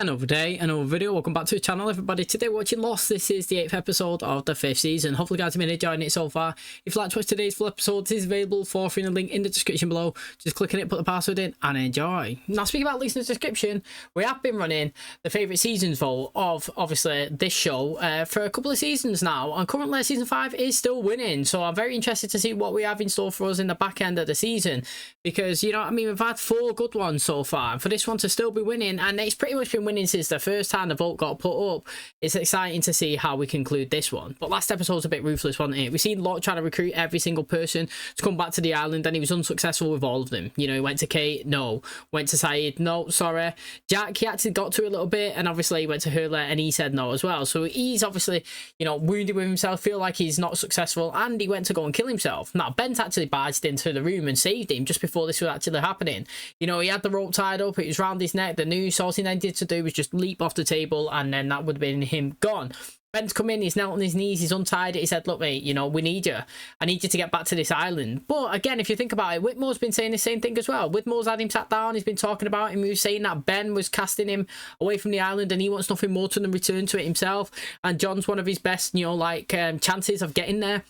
Another day, another video. Welcome back to the channel, everybody. Today we're watching Lost. This is the 8th episode of the 5th season. Hopefully guys have been enjoying it so far. If you'd like to watch today's full episode, it is available for free in the link in the description below. Just click on it, put the password in and enjoy. Now speaking about links in the description, we have been running the favourite seasons vote of obviously this show for a couple of seasons now, and currently season 5 is still winning, so I'm very interested to see what we have in store for us in the back end of the season, because you know what I mean, we've had 4 good ones so far, and for this one to still be winning, and it's pretty much been winning since the first time the vote got put up. It's exciting to see how we conclude this one. But last episode's a bit ruthless, wasn't it? We've seen Locke trying to recruit every single person to come back to the island, and he was unsuccessful with all of them. You know, he went to Kate, no. Went to Saeed, no, sorry. Jack, he actually got to a little bit, and obviously he went to Hurley and he said no as well. So he's obviously, you know, wounded with himself, feel like he's not successful, and he went to go and kill himself. Now, Bent actually barged into the room and saved him just before this was actually happening. You know, he had the rope tied up, it was round his neck, the noose, all he needed to do was just leap off the table, and then that would have been him gone. Ben's come in, he's knelt on his knees, he's untied it, he said, look mate, you know, we need you. I need you to get back to this island. But again, if you think about it, Whitmore's been saying the same thing as well. Whitmore's had him sat down, he's been talking about him, he was saying that Ben was casting him away from the island and he wants nothing more than return to it himself. And John's one of his best, you know, like chances of getting there.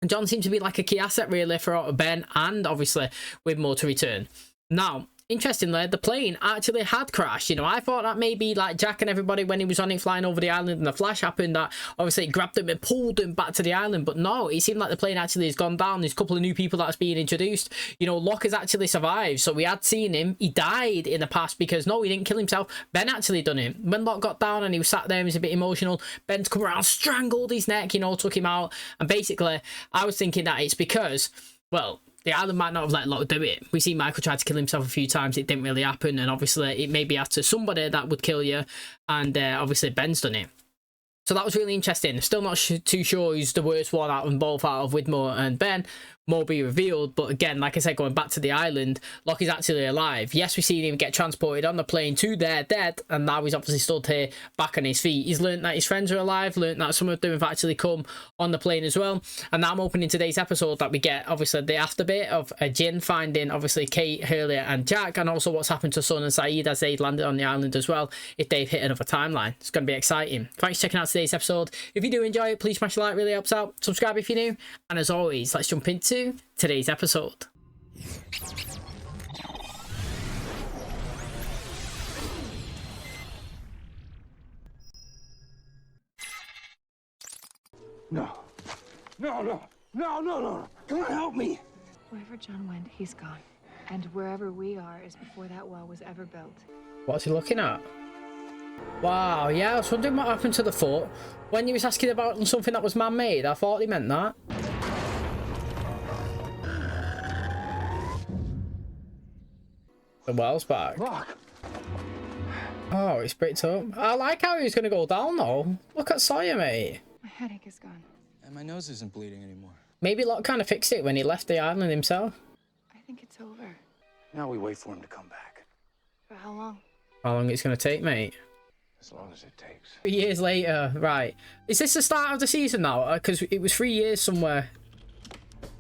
And John seems to be like a key asset really for Ben and obviously Whitmore to return. Now, interestingly, the plane actually had crashed. You know, I thought that maybe like Jack and everybody, when he was on it flying over the island and the flash happened, that obviously it grabbed them and pulled them back to the island. But no, it seemed like the plane actually has gone down. There's a couple of new people that's being introduced. You know, Locke has actually survived. So we had seen him. He died in the past because no, he didn't kill himself. Ben actually done it. When Locke got down and he was sat there, he was a bit emotional. Ben's come around, strangled his neck, you know, took him out. And basically, I was thinking that it's because, well, the island might not have let Locke do it. We see Michael try to kill himself a few times. It didn't really happen. And obviously, it may be after somebody that would kill you. And obviously, Ben's done it. So that was really interesting. Still not too sure who's the worst one out of them both, out of Whitmore and Ben. More be revealed. But again, like I said, going back to the island, Locke is actually alive. Yes, we've seen him get transported on the plane to there dead. And now he's obviously stood here back on his feet. He's learned that his friends are alive. Learned that some of them have actually come on the plane as well. And now I'm opening today's episode that we get obviously the after bit of Jin finding obviously Kate, Hurley and Jack. And also what's happened to Sun and Saeed as they've landed on the island as well. If they've hit another timeline. It's going to be exciting. Thanks for checking out today's episode. If you do enjoy it, please smash a like, really helps out. Subscribe if you're new. And as always, let's jump into today's episode. No. Come on, help me. Wherever John went, he's gone. And wherever we are is before that well was ever built. What's he looking at? Wow, yeah, I was wondering what happened to the fort. When he was asking about something that was man-made, I thought he meant that. The well's back. Rock. Oh, it's bricked up. I like how he's going to go down, though. Look at Sawyer, mate. My headache is gone. And my nose isn't bleeding anymore. Maybe Locke kind of fixed it when he left the island himself. I think it's over. Now we wait for him to come back. For how long? How long it's going to take, mate? As long as it takes. 3 years later, right. Is this the start of the season now? Because it was 3 years somewhere.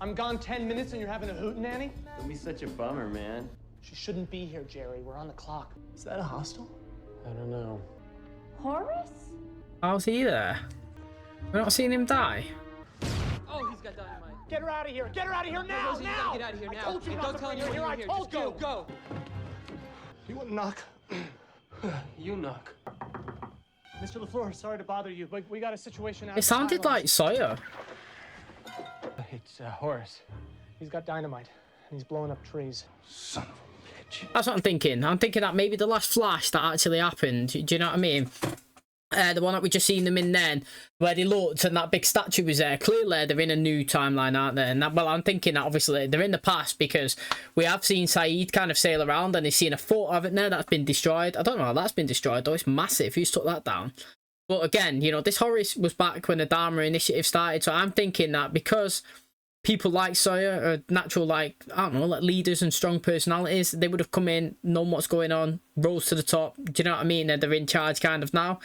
I'm gone 10 minutes and you're having a hootenanny? Don't be such a bummer, man. She shouldn't be here, Jerry. We're on the clock. Is that a hostel? I don't know. Horace? How's he there? We're not seeing him die. Oh, he's got dynamite. Get her out of here! Get her out of here now! Rosie, you gotta get out of here now. I told you And not don't to tell bring her anyone here. you're I here. told Just you. go. You wouldn't knock. You knock. Mr. LaFleur, sorry to bother you, but we got a situation out. It sounded like Sawyer. It's Horace. He's got dynamite, and he's blowing up trees. Son of a bitch. That's what I'm thinking. I'm thinking that maybe the last flash that actually happened, do you know what I mean? The one that we just seen them in then, where they looked and that big statue was there. Clearly, they're in a new timeline, aren't they? And that, well, I'm thinking that obviously they're in the past because we have seen Saeed kind of sail around and they've seen a fort, haven't they? That's been destroyed. I don't know how that's been destroyed, though. It's massive. Who's took that down? But again, you know, this Horace was back when the Dharma Initiative started. So I'm thinking that because people like Sawyer are natural, like, I don't know, like leaders and strong personalities, they would have come in, known what's going on, rose to the top. Do you know what I mean? And they're in charge kind of now.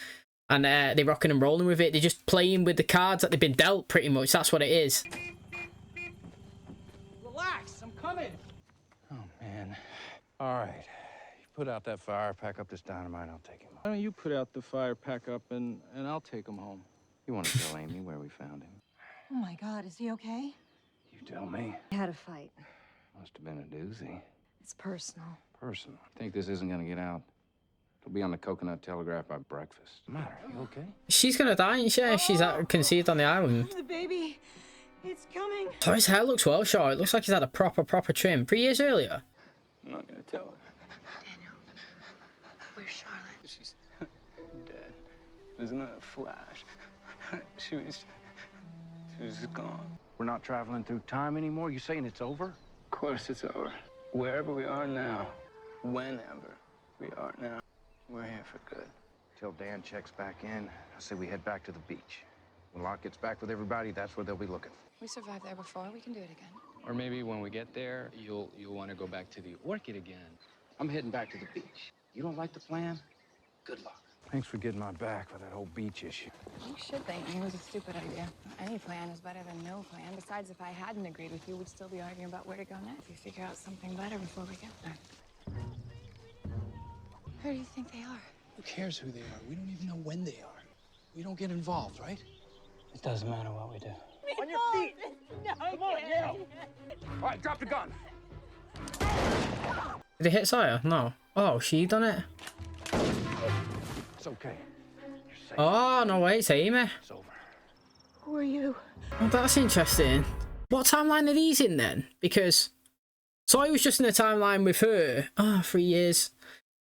And they're rocking and rolling with it. They're just playing with the cards that they've been dealt, pretty much. That's what it is. Relax, I'm coming. Oh, man. All right. put out that fire, pack up this dynamite, I'll take him home. Why don't you put out the fire, pack up, and I'll take him home? You want to tell Amy where we found him? Oh my God, is he okay? You tell me. We had a fight. Must have been a doozy. It's personal. Personal. Think this isn't gonna get out? It'll be on the Coconut Telegraph by breakfast. What's the matter? You okay? She's gonna die, isn't she? If she's conceived on the island. The baby, it's coming. So his hair looks well short. It looks like he's had a proper trim. 3 years earlier. I'm not gonna tell her. Daniel, where's Charlotte? She's dead. It was not a flash. She was gone. We're not traveling through time anymore? You saying it's over? Of course it's over. Wherever we are now, whenever we are now, we're here for good. Till Dan checks back in, I say we head back to the beach. When Locke gets back with everybody, that's where they'll be looking. We survived there before. We can do it again. Or maybe when we get there, you'll want to go back to the orchid again. I'm heading back to the beach. You don't like the plan? Good luck. Thanks for getting my back for that whole beach issue. You should think it was a stupid idea. Any plan is better than no plan. Besides, if I hadn't agreed with you, we'd still be arguing about where to go next. We figure out something better before we get there. Who do you think they are? Who cares who they are? We don't even know when they are. We don't get involved, right? It doesn't matter what we do. On your feet! No, come on, yeah. All right, drop the gun. Did it hit Sire? No. Oh, she done it. It's okay. You're safe. Oh, no way, it's Amy. It's over. Who are you? Oh, that's interesting. What timeline are these in then? Because Sawyer was just in a timeline with her. Oh, 3 years.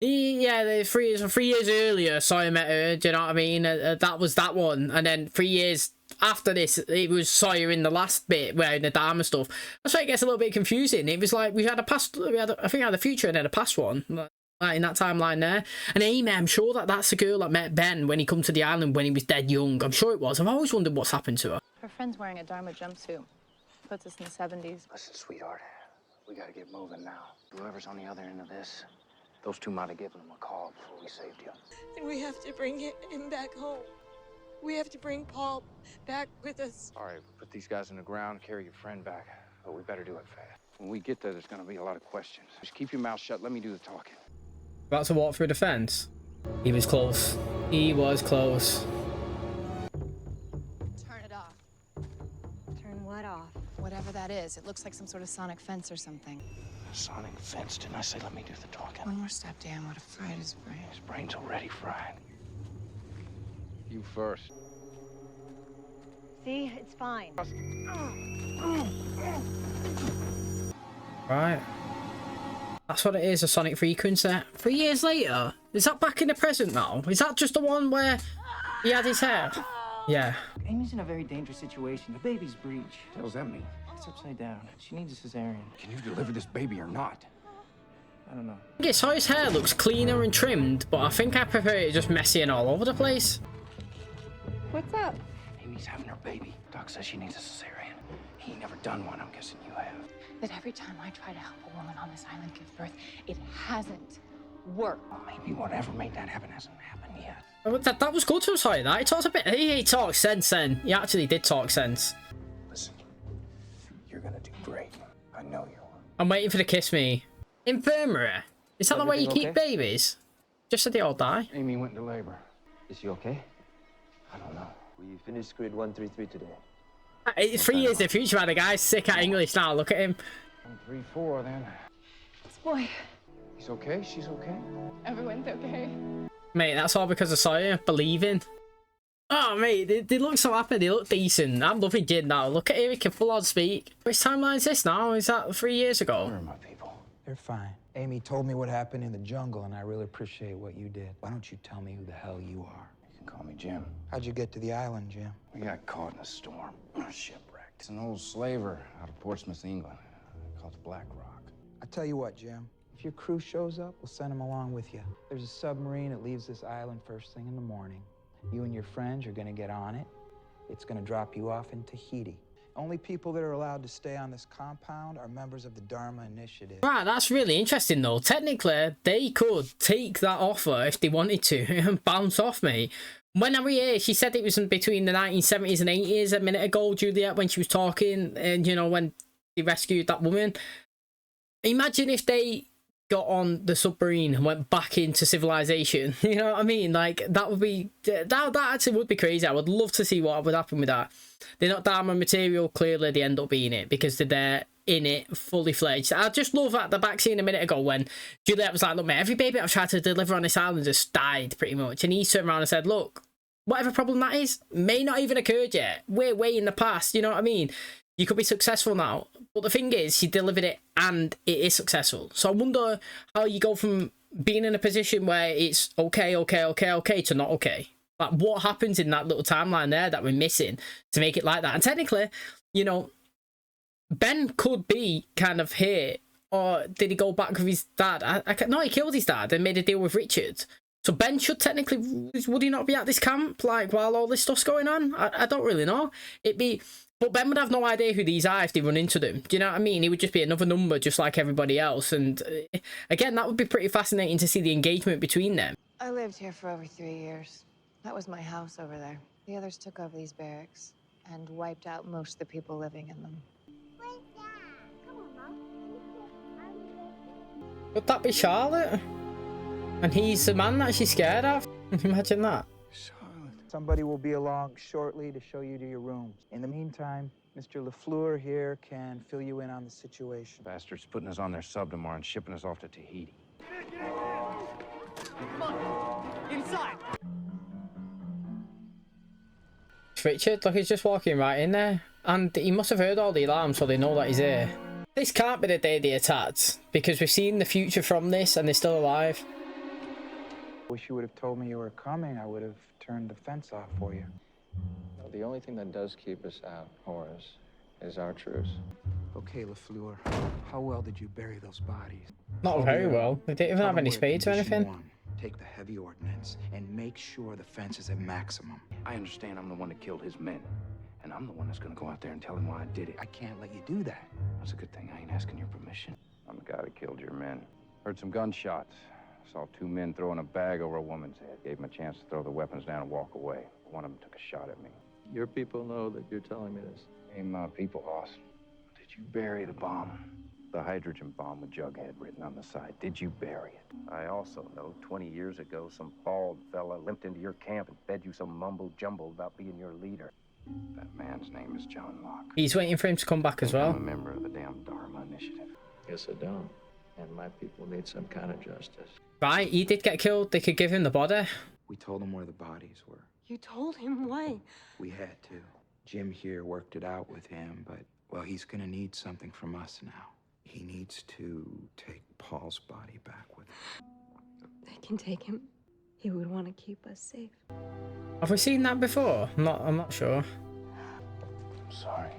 Yeah, the 3 years earlier, Sawyer met her. Do you know what I mean? That was that one. And then 3 years after this, it was Sawyer in the last bit wearing the Dharma stuff. That's why it gets a little bit confusing. It was like we had a past, I think I had a future and then a past one. Like in that timeline there. And Amy, I'm sure that's the girl that met Ben when he come to the island when he was dead young. I'm sure it was. I've always wondered what's happened to her. Her friend's wearing a Dharma jumpsuit. Puts us in the 70s. Listen, sweetheart, we gotta get moving now. Whoever's on the other end of this, those two might have given him a call before we saved you. We have to bring him back home. We have to bring Paul back with us. All right, put these guys in the ground, carry your friend back, but we better do it fast. When we get there, there's gonna be a lot of questions. Just keep your mouth shut. Let me do the talking. About to walk through the fence. He was close. He was close. Turn it off. Turn what off? Whatever that is. It looks like some sort of sonic fence or something. Sonic fence, didn't I say let me do the talking? One more step, Dan would have fried his brain. His brain's already fried. You first. See, it's fine. Right. That's what it is, a sonic frequency. 3 years later? Is that back in the present now? Is that just the one where he had his hair? Yeah. Amy's in a very dangerous situation. The baby's breech. What does that mean? It's upside down. She needs a cesarean. Can you deliver this baby or not? I don't know. I guess how his hair looks cleaner and trimmed, but I think I prefer it just messy and all over the place. What's up? Amy's having her baby. Doc says she needs a cesarean. He ain't never done one. I'm guessing you have. That every time I try to help a woman on this island give birth, it hasn't worked. Well, maybe whatever made that happen hasn't happened yet. Oh, that was good to say that. He talked a bit. He talked sense then. He actually did talk sense. Listen, you're gonna do great. I know you are. I'm waiting for the kiss me. Infirmary. Is that the way you Everything keep okay? babies? Just so they all die? Amy went into labor. Is she okay? I don't know. We finished grade 133 today. It's 3 years in the future, man. The guy's sick at English now. Look at him. 1, 3, 4 then. This boy. He's okay? She's okay? Everyone's okay. Mate, that's all because of Sawyer believing. Oh, mate, they look so happy. They look decent. I'm loving Jin now. Look at him. He can full on speak. Which timeline is this now? Is that 3 years ago? Where are my people? They're fine. Amy told me what happened in the jungle, and I really appreciate what you did. Why don't you tell me who the hell you are? You can call me Jim. How'd you get to the island, Jim? We got caught in a storm. Shipwrecked. It's an old slaver out of Portsmouth, England, called the Black Rock. I tell you what, Jim. If your crew shows up, we'll send them along with you. There's a submarine that leaves this island first thing in the morning. You and your friends are gonna get on it. It's gonna drop you off in Tahiti. Only people that are allowed to stay on this compound are members of the Dharma Initiative. Right, that's really interesting though. Technically, they could take that offer if they wanted to and bounce off me. When I was here, she said it was between the 1970s and 80s a minute ago, Juliet, when she was talking, and you know, when they rescued that woman. Imagine if they got on the submarine and went back into civilization. You know what I mean? Like, that would be, that actually would be crazy. I would love to see what would happen with that. They're not diamond material, clearly they end up being it because they're there in it fully fledged. I just love that the back scene a minute ago when Juliet was like, look mate, every baby I've tried to deliver on this island just died pretty much, and he turned around and said, look, whatever problem that is may not even occurred yet, we're way in the past, you know what I mean? You could be successful now, but the thing is she delivered it and it is successful. So I wonder how you go from being in a position where it's okay to not okay. Like, what happens in that little timeline there that we're missing to make it like that? And technically, you know, Ben could be kind of here, or did he go back with his dad? No, he killed his dad and made a deal with Richard. So Ben should technically, would he not be at this camp, like, while all this stuff's going on? I don't really know. But Ben would have no idea who these are if they run into them. Do you know what I mean? He would just be another number just like everybody else. And again, that would be pretty fascinating to see the engagement between them. I lived here for over 3 years. That was my house over there. The others took over these barracks and wiped out most of the people living in them. Could that be Charlotte? And he's the man that she's scared of? Imagine that. Somebody will be along shortly to show you to your rooms. In the meantime, Mr. LaFleur here can fill you in on the situation. Bastards putting us on their sub tomorrow and shipping us off to Tahiti. Come on, inside. Richard, look, he's just walking right in there. And he must have heard all the alarms so they know that he's here. This can't be the day they attacked, because we've seen the future from this and they're still alive. Wish you would have told me you were coming. I would have turned the fence off for you. No, the only thing that does keep us out, Horace, is our truce. Okay, LaFleur, how well did you bury those bodies? Not very well. They didn't even have any spades or anything. Take the heavy ordnance and make sure the fence is at maximum. I understand I'm the one that killed his men, and I'm the one that's gonna go out there and tell him why I did it. I can't let you do that. That's a good thing. I ain't asking your permission. I'm the guy that killed your men. Heard some gunshots. Saw 2 men throwing a bag over a woman's head. Gave them a chance to throw the weapons down and walk away. One of them took a shot at me. Your people know that you're telling me this. Hey, my people, Hoss. Did you bury the bomb? The hydrogen bomb with Jughead written on the side. Did you bury it? I also know 20 years ago, some bald fella limped into your camp and fed you some mumble-jumble about being your leader. That man's name is John Locke. He's waiting for him to come back as well. I'm a member of the damn Dharma Initiative. Yes, I don't. And my people need some kind of justice. Right, he did get killed. They could give him the body. We told him where the bodies were. You told him why? We had to. Jim here worked it out with him, but, well, he's gonna need something from us now. He needs to take Paul's body back with him. They can take him. He would want to keep us safe. Have we seen that before? I'm not sure. I'm sorry.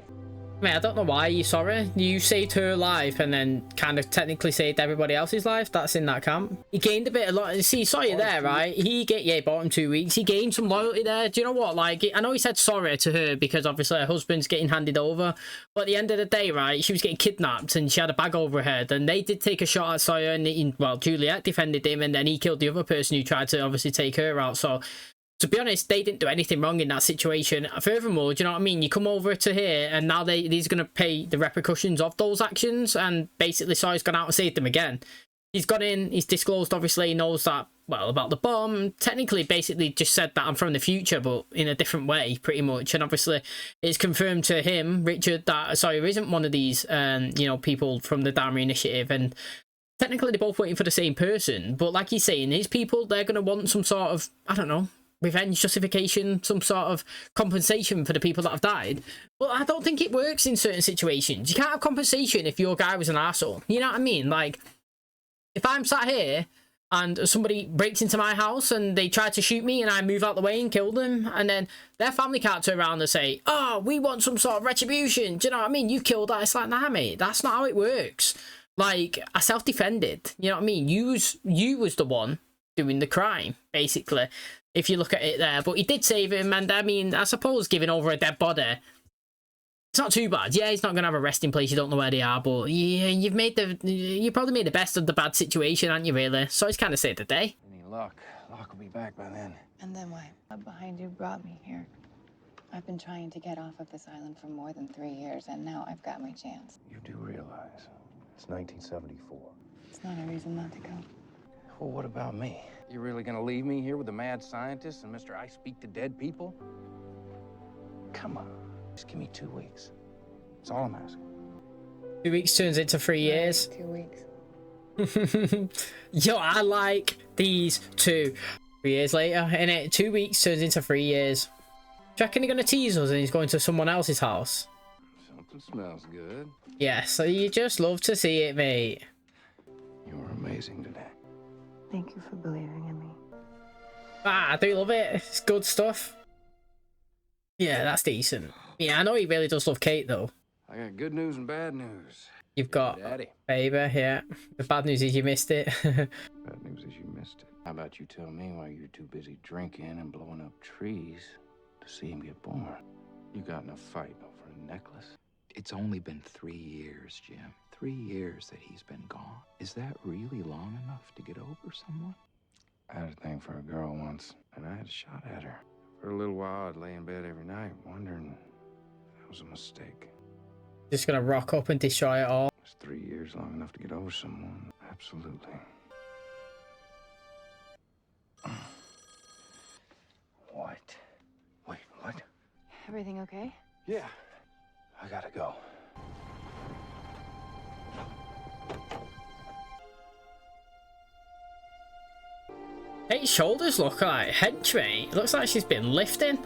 I mean, I don't know why you're sorry. You saved her life and then kind of technically saved everybody else's life that's in that camp. He gained a bit of loyalty. See, saw you there, right? He bought him 2 weeks. He gained some loyalty there. Do you know what? Like, I know he said sorry to her because obviously her husband's getting handed over. But at the end of the day, right, she was getting kidnapped and she had a bag over her head. And they did take a shot at Sawyer and, well, Juliet defended him and then he killed the other person who tried to obviously take her out. So, to be honest, they didn't do anything wrong in that situation. Furthermore, do you know what I mean? You come over to here and now he's going to pay the repercussions of those actions, and basically Sawyer's gone out and saved them again. He's got in, he's disclosed, obviously, he knows that, well, about the bomb. Technically, basically just said that I'm from the future, but in a different way, pretty much. And obviously, it's confirmed to him, Richard, that Sawyer isn't one of these, you know, people from the Dharma Initiative. And technically, they're both waiting for the same person. But like he's saying, these people, they're going to want some sort of, I don't know, revenge, justification, some sort of compensation for the people that have died. But I don't think it works in certain situations. You can't have compensation if your guy was an arsehole. You know what I mean? Like, if I'm sat here and somebody breaks into my house and they try to shoot me and I move out the way and kill them, and then their family can't turn around and say, oh, we want some sort of retribution. Do you know what I mean? You killed that. It's like, nah, mate, that's not how it works. Like, I self-defended. You know what I mean? You was the one doing the crime, basically, if you look at it there. But he did save him, and I mean, I suppose giving over a dead body, it's not too bad. Yeah, he's not going to have a resting place, you don't know where they are, but yeah, you probably made the best of the bad situation, haven't you, really? So it's kind of saved the day. Any luck? Locke will be back by then. And then why? Up behind you brought me here. I've been trying to get off of this island for more than 3 years, and now I've got my chance. You do realize it's 1974. It's not a reason not to go. Well, what about me? You really gonna leave me here with the mad scientist and Mr. I speak to dead people? Come on, just give me 2 weeks. That's all I'm asking. 2 weeks turns into 3 years. 2 weeks. Yo, I like these two. 3 years later, and it 2 weeks turns into 3 years. Do you reckon he's gonna tease us and he's going to someone else's house? Something smells good. Yes, so you just love to see it, mate. You were amazing today. Thank you for believing in me. Ah, I do love it. It's good stuff. Yeah, that's decent. Yeah, I know he really does love Kate, though. I got good news and bad news. You've got Daddy. Baby, yeah. The bad news is you missed it. Bad news is you missed it. How about you tell me why you're too busy drinking and blowing up trees to see him get born? You got in a fight over a necklace? It's only been 3 years, Jim. 3 years that he's been gone. Is that really long enough to get over someone? I had a thing for a girl once, and I had a shot at her. For a little while, I'd lay in bed every night wondering if that was a mistake. Just gonna rock up and destroy it all. Is 3 years long enough to get over someone? Absolutely. What? Wait, what? Everything okay? Yeah. I gotta go. Kate's shoulders look like henchman. It looks like she's been lifting.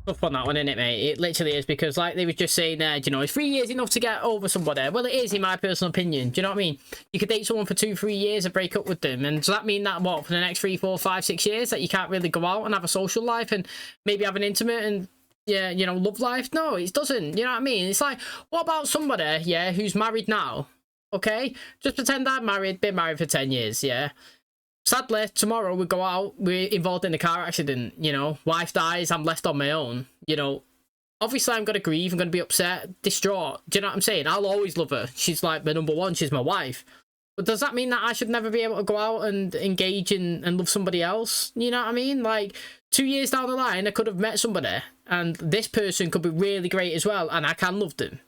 Up on that one, innit, mate? It literally is, because like they were just saying there, you know, is 3 years enough to get over somebody? Well, it is, in my personal opinion. Do you know what I mean? You could date someone for 2-3 years and break up with them, and does that mean that what, for the next 3, 4, 5, 6 years that you can't really go out and have a social life and maybe have an intimate and, yeah, you know, love life? No, it doesn't. You know what I mean? It's like, what about somebody, yeah, who's married now? Okay, just pretend I'm married, been married for 10 years, yeah. Sadly, tomorrow we go out, we're involved in a car accident, you know, wife dies, I'm left on my own, you know. Obviously, I'm going to grieve, I'm going to be upset, distraught, do you know what I'm saying? I'll always love her, she's like my number one, she's my wife. But does that mean that I should never be able to go out and engage in and love somebody else? You know what I mean? Like, 2 years down the line, I could have met somebody, and this person could be really great as well, and I can love them.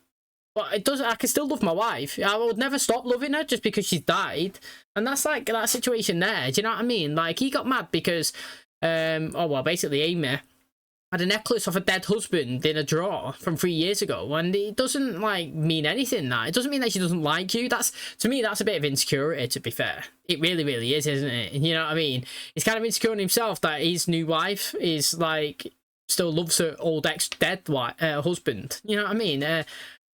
But it doesn't. I can still love my wife. I would never stop loving her just because she's died. And that's like that situation there. Do you know what I mean? Like, he got mad because, oh well, basically Amy had a necklace of a dead husband in a drawer from 3 years ago, and it doesn't like mean anything. That it doesn't mean that she doesn't like you. That's, to me, that's a bit of insecurity. To be fair, it really, really is, isn't it? You know what I mean? He's kind of insecure in himself that his new wife is like still loves her old ex-dead husband. You know what I mean?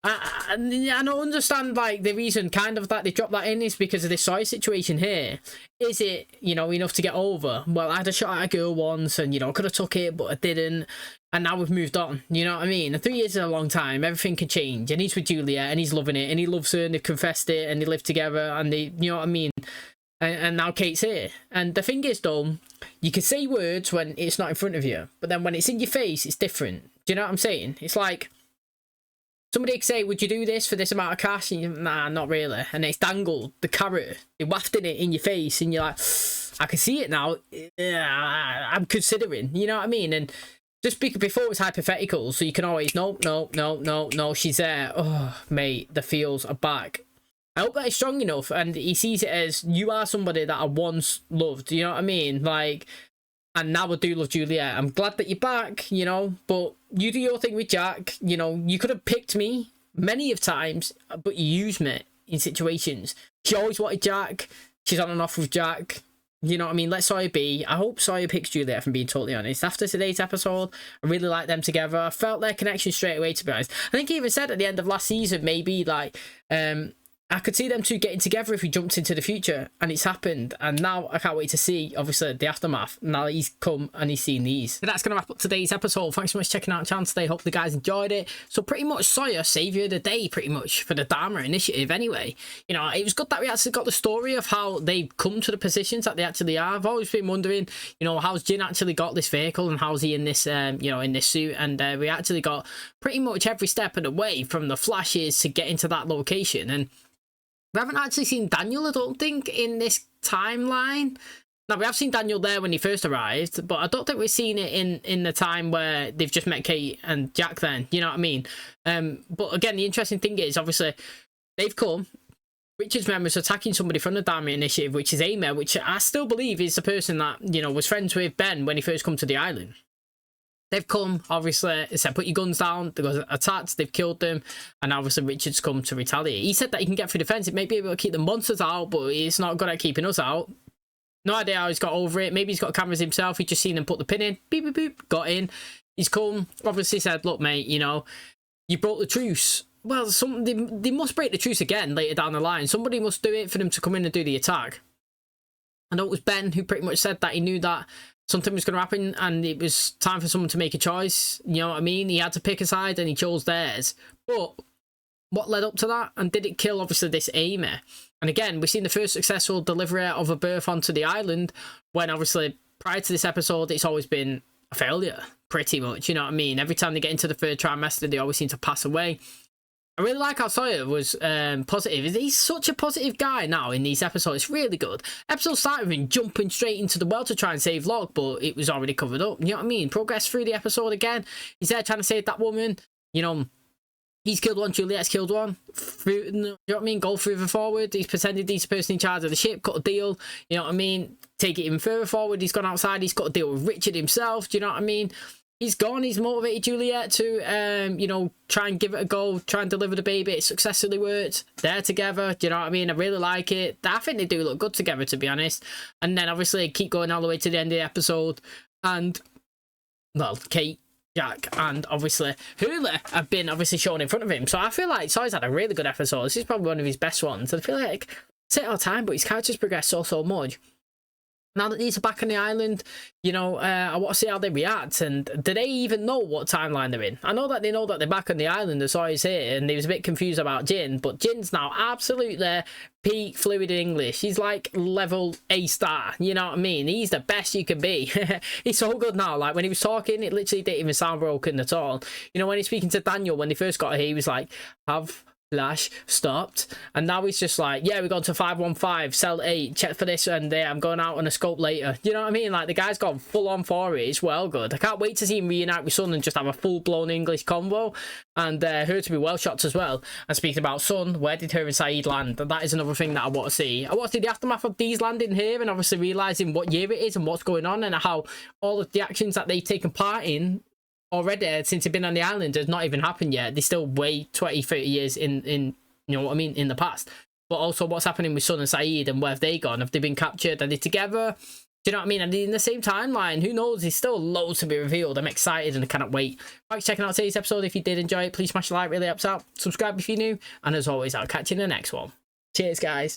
I don't understand, like, the reason kind of that they dropped that in is because of this Sawyer situation here. Is it, you know, enough to get over? Well, I had a shot at a girl once and, you know, I could have took it, but I didn't. And now we've moved on, you know what I mean? And 3 years is a long time. Everything can change. And he's with Julia and he's loving it and he loves her and they've confessed it and they live together and they, you know what I mean? And now Kate's here. And the thing is, though, you can say words when it's not in front of you, but then when it's in your face, it's different. Do you know what I'm saying? It's like, somebody could say, would you do this for this amount of cash? And you, nah, not really. And it's dangled, the carrot, they wafted it in your face, and you're like, I can see it now. I'm considering, you know what I mean? And just before it's hypothetical, so you can always, no, she's there. Oh, mate, the feels are back. I hope that it's strong enough, and he sees it as, you are somebody that I once loved, you know what I mean? Like, and now I do love Juliet. I'm glad that you're back, you know, but you do your thing with Jack. You know, you could have picked me many of times, but you used me in situations. She always wanted Jack. She's on and off with Jack. You know what I mean? Let Sawyer be. I hope Sawyer picks Juliet, if I'm being totally honest. After today's episode, I really like them together. I felt their connection straight away, to be honest. I think he even said at the end of last season, maybe, like, I could see them two getting together if we jumped into the future, and it's happened. And now I can't wait to see, obviously, the aftermath. Now he's come and he's seen these. But that's going to wrap up today's episode. Thanks so much for checking out the channel today. Hope the guys enjoyed it. So pretty much Sawyer, saviour of the day, pretty much, for the Dharma Initiative anyway. You know, it was good that we actually got the story of how they come to the positions that they actually are. I've always been wondering, you know, how's Jin actually got this vehicle and how's he in this, you know, in this suit. And we actually got pretty much every step of the way from the flashes to get into that location. And we haven't actually seen Daniel, I don't think, in this timeline. Now, we have seen Daniel there when he first arrived, but I don't think we've seen it in the time where they've just met Kate and Jack then, you know what I mean? But again, the interesting thing is, obviously, they've come. Richard's members attacking somebody from the Dharma Initiative, which is Amy, which I still believe is the person that, you know, was friends with Ben when he first come to the island. They've come, obviously, they said, put your guns down, they got attacked, they've killed them, and obviously Richard's come to retaliate. He said that he can get through the fence, it may be able to keep the monsters out, but he's not good at keeping us out. No idea how he's got over it. Maybe he's got cameras himself. He's just seen them put the pin in. Beep, beep, beep. Got in. He's come. Obviously said, look, mate, you know, you broke the truce. Well, they must break the truce again later down the line. Somebody must do it for them to come in and do the attack. I know it was Ben who pretty much said that he knew that something was going to happen and it was time for someone to make a choice. You know what I mean? He had to pick a side and he chose theirs. But what led up to that? And did it kill, obviously, this Amy? And again, we've seen the first successful delivery of a birth onto the island, when obviously prior to this episode, it's always been a failure, pretty much, you know what I mean? Every time they get into the third trimester, they always seem to pass away. I really like how Sawyer was positive. He's such a positive guy now in these episodes. It's really good. Episode started with him jumping straight into the well to try and save Locke, but it was already covered up. You know what I mean? Progress through the episode again. He's there trying to save that woman. You know, he's killed one, Juliet's killed one. You know what I mean? Go further forward. He's pretended he's the person in charge of the ship, cut a deal. You know what I mean? Take it even further forward. He's gone outside. He's got a deal with Richard himself. Do you know what I mean? He's gone. He's motivated Juliet to, you know, try and give it a go. Try and deliver the baby. It successfully worked. They're together. Do you know what I mean? I really like it. I think they do look good together, to be honest. And then, obviously, keep going all the way to the end of the episode. And, well, Kate, Jack, and obviously Hula have been obviously shown in front of him. So I feel like Sawyer's had a really good episode. This is probably one of his best ones. I feel like, I say it all the time, but his character's progressed so much. Now that these are back on the island, you know, I want to see how they react. And do they even know what timeline they're in? I know that they know that they're back on the island and Sawyer's here, and they was a bit confused about Jin, but Jin's now absolutely peak fluid in English. He's like level A star, you know what I mean? He's the best you can be. He's so good now. Like, when he was talking, it literally didn't even sound broken at all. You know, when he's speaking to Daniel, when they first got here, he was like, have Flash stopped, and now he's just like, yeah, we're going to 515 cell 8, check for this, and I'm going out on a scope later. You know what I mean? Like, the guy's gone full on for it. It's well good. I can't wait to see him reunite with Sun and just have a full-blown English convo, and her to be well shot as well. And speaking about Sun, where did her and Saeed land? That is another thing that I want to see. I want to see the aftermath of these landing here, and obviously realizing what year it is and what's going on, and how all of the actions that they've taken part in already since they've been on the island has not even happened yet. They're still way 20-30 years in you know what I mean, in the past. But also what's happening with Sun and Saeed, and where have they gone? Have they been captured? Are they together? Do you know what I mean? And in the same timeline, who knows? There's still loads to be revealed. I'm excited and I cannot wait. Thanks for checking out today's episode. If you did enjoy it, please smash the like, really helps out. Subscribe if you're new, and as always, I'll catch you in the next one. Cheers, guys.